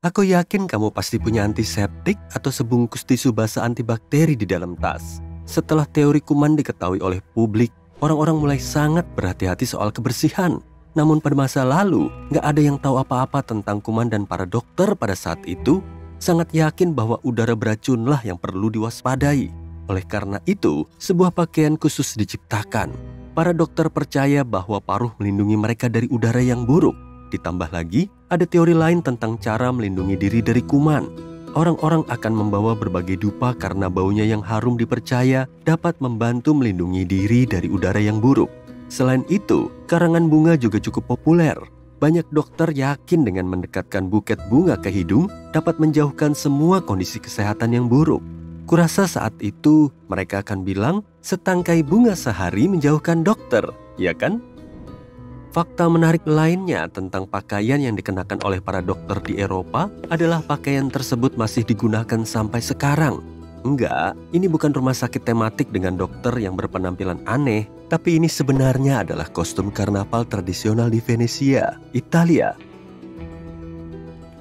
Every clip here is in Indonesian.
Aku yakin kamu pasti punya antiseptik atau sebungkus tisu basah antibakteri di dalam tas. Setelah teori kuman diketahui oleh publik, orang-orang mulai sangat berhati-hati soal kebersihan. Namun pada masa lalu, nggak ada yang tahu apa-apa tentang kuman dan para dokter pada saat itu sangat yakin bahwa udara beracunlah yang perlu diwaspadai. Oleh karena itu, sebuah pakaian khusus diciptakan. Para dokter percaya bahwa paruh melindungi mereka dari udara yang buruk. Ditambah lagi, ada teori lain tentang cara melindungi diri dari kuman. Orang-orang akan membawa berbagai dupa karena baunya yang harum dipercaya dapat membantu melindungi diri dari udara yang buruk. Selain itu, karangan bunga juga cukup populer. Banyak dokter yakin dengan mendekatkan buket bunga ke hidung dapat menjauhkan semua kondisi kesehatan yang buruk. Kurasa saat itu mereka akan bilang, setangkai bunga sehari menjauhkan dokter, ya kan? Fakta menarik lainnya tentang pakaian yang dikenakan oleh para dokter di Eropa adalah pakaian tersebut masih digunakan sampai sekarang. Enggak, ini bukan rumah sakit tematik dengan dokter yang berpenampilan aneh, tapi ini sebenarnya adalah kostum karnaval tradisional di Venesia, Italia.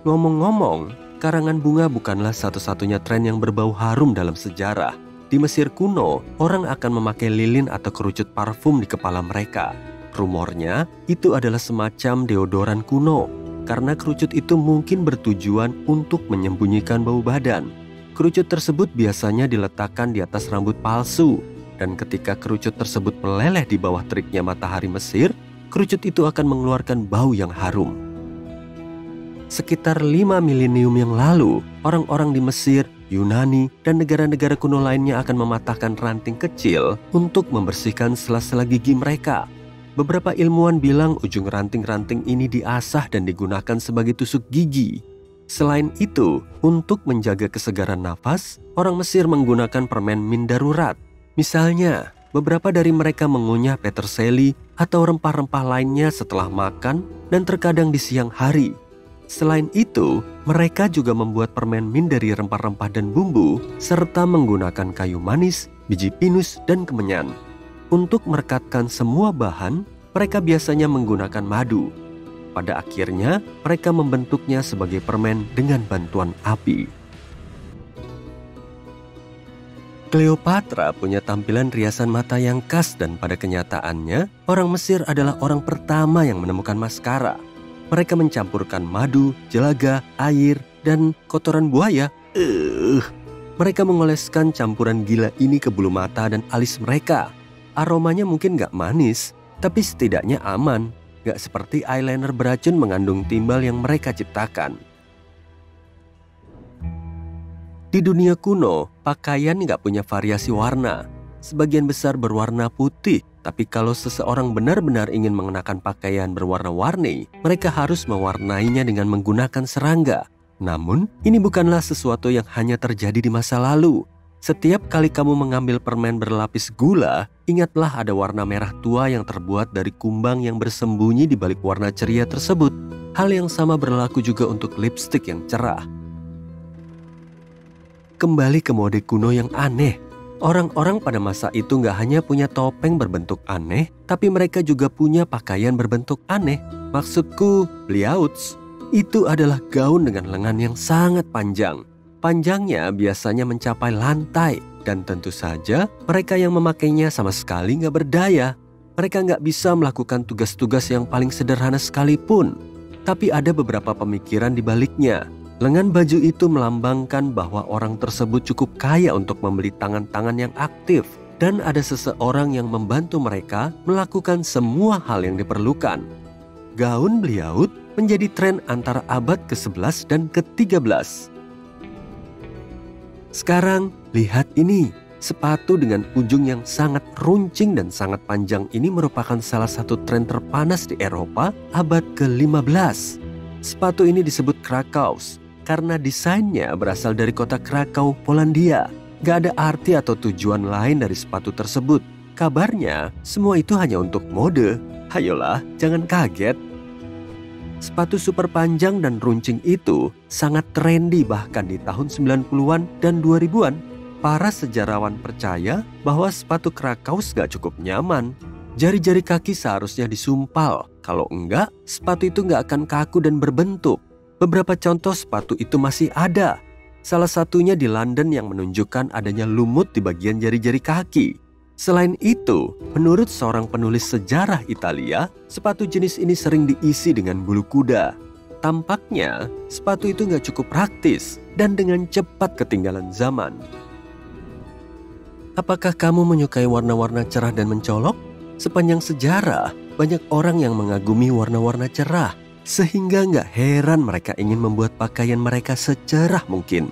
Ngomong-ngomong, karangan bunga bukanlah satu-satunya tren yang berbau harum dalam sejarah. Di Mesir kuno, orang akan memakai lilin atau kerucut parfum di kepala mereka. Rumornya, itu adalah semacam deodoran kuno, karena kerucut itu mungkin bertujuan untuk menyembunyikan bau badan. Kerucut tersebut biasanya diletakkan di atas rambut palsu, dan ketika kerucut tersebut meleleh di bawah teriknya matahari Mesir, kerucut itu akan mengeluarkan bau yang harum. Sekitar 5 milenium yang lalu, orang-orang di Mesir, Yunani, dan negara-negara kuno lainnya akan mematahkan ranting kecil untuk membersihkan sela-sela gigi mereka. Beberapa ilmuwan bilang ujung ranting-ranting ini diasah dan digunakan sebagai tusuk gigi. Selain itu, untuk menjaga kesegaran nafas, orang Mesir menggunakan permen min darurat. Misalnya, beberapa dari mereka mengunyah peterseli atau rempah-rempah lainnya setelah makan dan terkadang di siang hari. Selain itu, mereka juga membuat permen min dari rempah-rempah dan bumbu, serta menggunakan kayu manis, biji pinus, dan kemenyan. Untuk merekatkan semua bahan, mereka biasanya menggunakan madu. Pada akhirnya, mereka membentuknya sebagai permen dengan bantuan api. Cleopatra punya tampilan riasan mata yang khas dan pada kenyataannya, orang Mesir adalah orang pertama yang menemukan maskara. Mereka mencampurkan madu, jelaga, air, dan kotoran buaya. Mereka mengoleskan campuran gila ini ke bulu mata dan alis mereka. Aromanya mungkin gak manis, tapi setidaknya aman. Gak seperti eyeliner beracun mengandung timbal yang mereka ciptakan. Di dunia kuno, pakaian gak punya variasi warna. Sebagian besar berwarna putih, tapi kalau seseorang benar-benar ingin mengenakan pakaian berwarna-warni, mereka harus mewarnainya dengan menggunakan serangga. Namun, ini bukanlah sesuatu yang hanya terjadi di masa lalu. Setiap kali kamu mengambil permen berlapis gula, ingatlah ada warna merah tua yang terbuat dari kumbang yang bersembunyi di balik warna ceria tersebut. Hal yang sama berlaku juga untuk lipstik yang cerah. Kembali ke mode kuno yang aneh. Orang-orang pada masa itu nggak hanya punya topeng berbentuk aneh, tapi mereka juga punya pakaian berbentuk aneh. Maksudku, bliauts. Itu adalah gaun dengan lengan yang sangat panjang. Panjangnya biasanya mencapai lantai, dan tentu saja mereka yang memakainya sama sekali nggak berdaya. Mereka nggak bisa melakukan tugas-tugas yang paling sederhana sekalipun. Tapi ada beberapa pemikiran di baliknya. Lengan baju itu melambangkan bahwa orang tersebut cukup kaya untuk membeli tangan-tangan yang aktif, dan ada seseorang yang membantu mereka melakukan semua hal yang diperlukan. Gaun bliaut menjadi tren antara abad ke-11 dan ke-13. Sekarang, lihat ini. Sepatu dengan ujung yang sangat runcing dan sangat panjang ini merupakan salah satu tren terpanas di Eropa abad ke-15. Sepatu ini disebut Krakaus karena desainnya berasal dari kota Krakau, Polandia. Gak ada arti atau tujuan lain dari sepatu tersebut. Kabarnya, semua itu hanya untuk mode. Hayolah, jangan kaget. Sepatu super panjang dan runcing itu sangat trendy bahkan di tahun 90-an dan 2000-an. Para sejarawan percaya bahwa sepatu Krakaus gak cukup nyaman. Jari-jari kaki seharusnya disumpal. Kalau enggak, sepatu itu gak akan kaku dan berbentuk. Beberapa contoh sepatu itu masih ada. Salah satunya di London yang menunjukkan adanya lumut di bagian jari-jari kaki. Selain itu, menurut seorang penulis sejarah Italia, sepatu jenis ini sering diisi dengan bulu kuda. Tampaknya, sepatu itu nggak cukup praktis dan dengan cepat ketinggalan zaman. Apakah kamu menyukai warna-warna cerah dan mencolok? Sepanjang sejarah, banyak orang yang mengagumi warna-warna cerah, sehingga nggak heran mereka ingin membuat pakaian mereka secerah mungkin.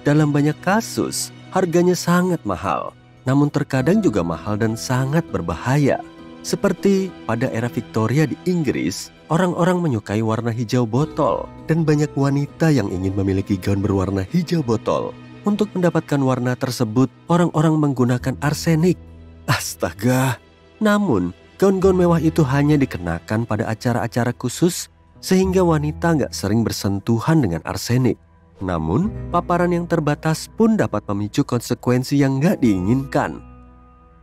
Dalam banyak kasus, harganya sangat mahal, namun terkadang juga mahal dan sangat berbahaya. Seperti pada era Victoria di Inggris, orang-orang menyukai warna hijau botol dan banyak wanita yang ingin memiliki gaun berwarna hijau botol. Untuk mendapatkan warna tersebut, orang-orang menggunakan arsenik. Astaga! Namun, gaun-gaun mewah itu hanya dikenakan pada acara-acara khusus sehingga wanita nggak sering bersentuhan dengan arsenik. Namun, paparan yang terbatas pun dapat memicu konsekuensi yang nggak diinginkan.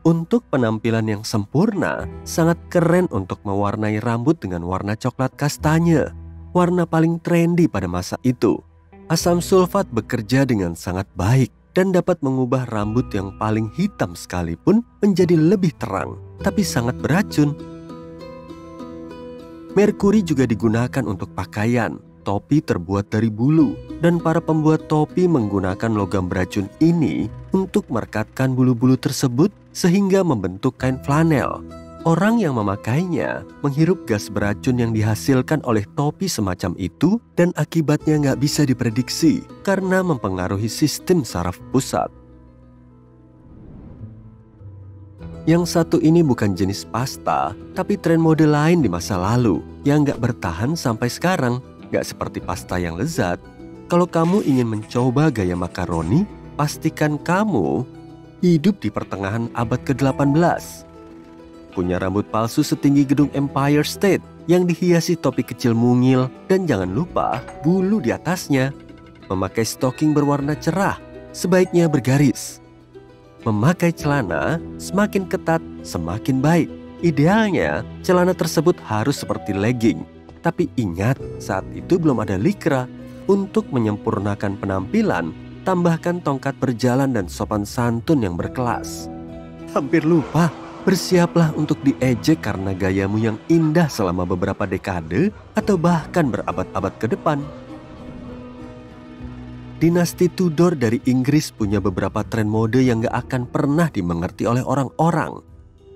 Untuk penampilan yang sempurna, sangat keren untuk mewarnai rambut dengan warna coklat kastanye, warna paling trendy pada masa itu. Asam sulfat bekerja dengan sangat baik dan dapat mengubah rambut yang paling hitam sekalipun menjadi lebih terang, tapi sangat beracun. Merkuri juga digunakan untuk pakaian. Topi terbuat dari bulu, dan para pembuat topi menggunakan logam beracun ini untuk merekatkan bulu-bulu tersebut sehingga membentuk kain flanel. Orang yang memakainya menghirup gas beracun yang dihasilkan oleh topi semacam itu dan akibatnya nggak bisa diprediksi karena mempengaruhi sistem saraf pusat. Yang satu ini bukan jenis pasta, tapi tren mode lain di masa lalu yang nggak bertahan sampai sekarang. Gak seperti pasta yang lezat. Kalau kamu ingin mencoba gaya makaroni, pastikan kamu hidup di pertengahan abad ke-18. Punya rambut palsu setinggi gedung Empire State yang dihiasi topi kecil mungil dan jangan lupa bulu di atasnya. Memakai stocking berwarna cerah, sebaiknya bergaris. Memakai celana semakin ketat, semakin baik. Idealnya, celana tersebut harus seperti legging. Tapi ingat, saat itu belum ada lycra. Untuk menyempurnakan penampilan, tambahkan tongkat berjalan dan sopan santun yang berkelas. Hampir lupa, bersiaplah untuk diejek karena gayamu yang indah selama beberapa dekade atau bahkan berabad-abad ke depan. Dinasti Tudor dari Inggris punya beberapa tren mode yang gak akan pernah dimengerti oleh orang-orang.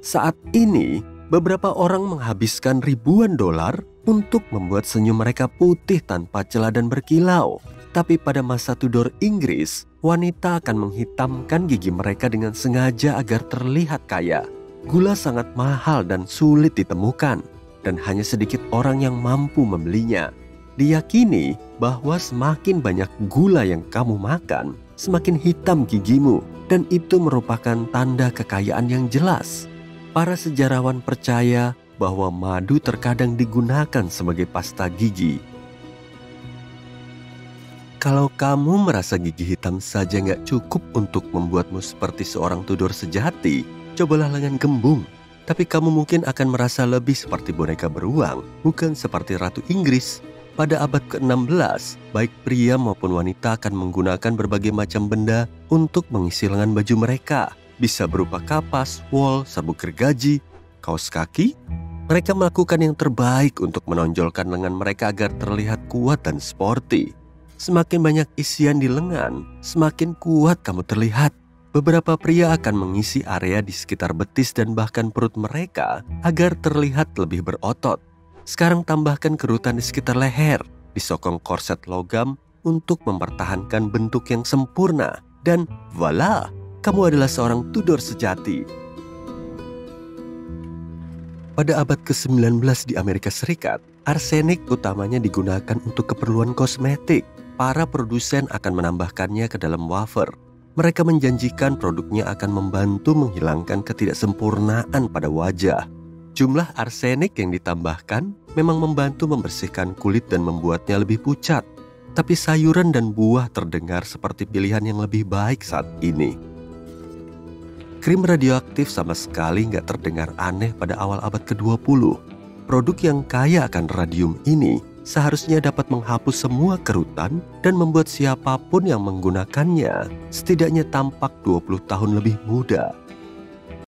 Saat ini, beberapa orang menghabiskan ribuan dolar untuk membuat senyum mereka putih tanpa celah dan berkilau. Tapi pada masa Tudor Inggris, wanita akan menghitamkan gigi mereka dengan sengaja agar terlihat kaya. Gula sangat mahal dan sulit ditemukan, dan hanya sedikit orang yang mampu membelinya. Diyakini bahwa semakin banyak gula yang kamu makan, semakin hitam gigimu, dan itu merupakan tanda kekayaan yang jelas. Para sejarawan percaya bahwa madu terkadang digunakan sebagai pasta gigi. Kalau kamu merasa gigi hitam saja nggak cukup untuk membuatmu seperti seorang Tudor sejati, cobalah lengan gembung. Tapi kamu mungkin akan merasa lebih seperti boneka beruang, bukan seperti Ratu Inggris. Pada abad ke-16, baik pria maupun wanita akan menggunakan berbagai macam benda untuk mengisi lengan baju mereka. Bisa berupa kapas, wol, sabuk gergaji, kaos kaki. Mereka melakukan yang terbaik untuk menonjolkan lengan mereka agar terlihat kuat dan sporty. Semakin banyak isian di lengan, semakin kuat kamu terlihat. Beberapa pria akan mengisi area di sekitar betis dan bahkan perut mereka agar terlihat lebih berotot. Sekarang tambahkan kerutan di sekitar leher, disokong korset logam untuk mempertahankan bentuk yang sempurna. Dan voila, kamu adalah seorang Tudor sejati. Pada abad ke-19 di Amerika Serikat, arsenik utamanya digunakan untuk keperluan kosmetik. Para produsen akan menambahkannya ke dalam wafer. Mereka menjanjikan produknya akan membantu menghilangkan ketidaksempurnaan pada wajah. Jumlah arsenik yang ditambahkan memang membantu membersihkan kulit dan membuatnya lebih pucat. Tapi sayuran dan buah terdengar seperti pilihan yang lebih baik saat ini. Krim radioaktif sama sekali nggak terdengar aneh pada awal abad ke-20. Produk yang kaya akan radium ini seharusnya dapat menghapus semua kerutan dan membuat siapapun yang menggunakannya setidaknya tampak 20 tahun lebih muda.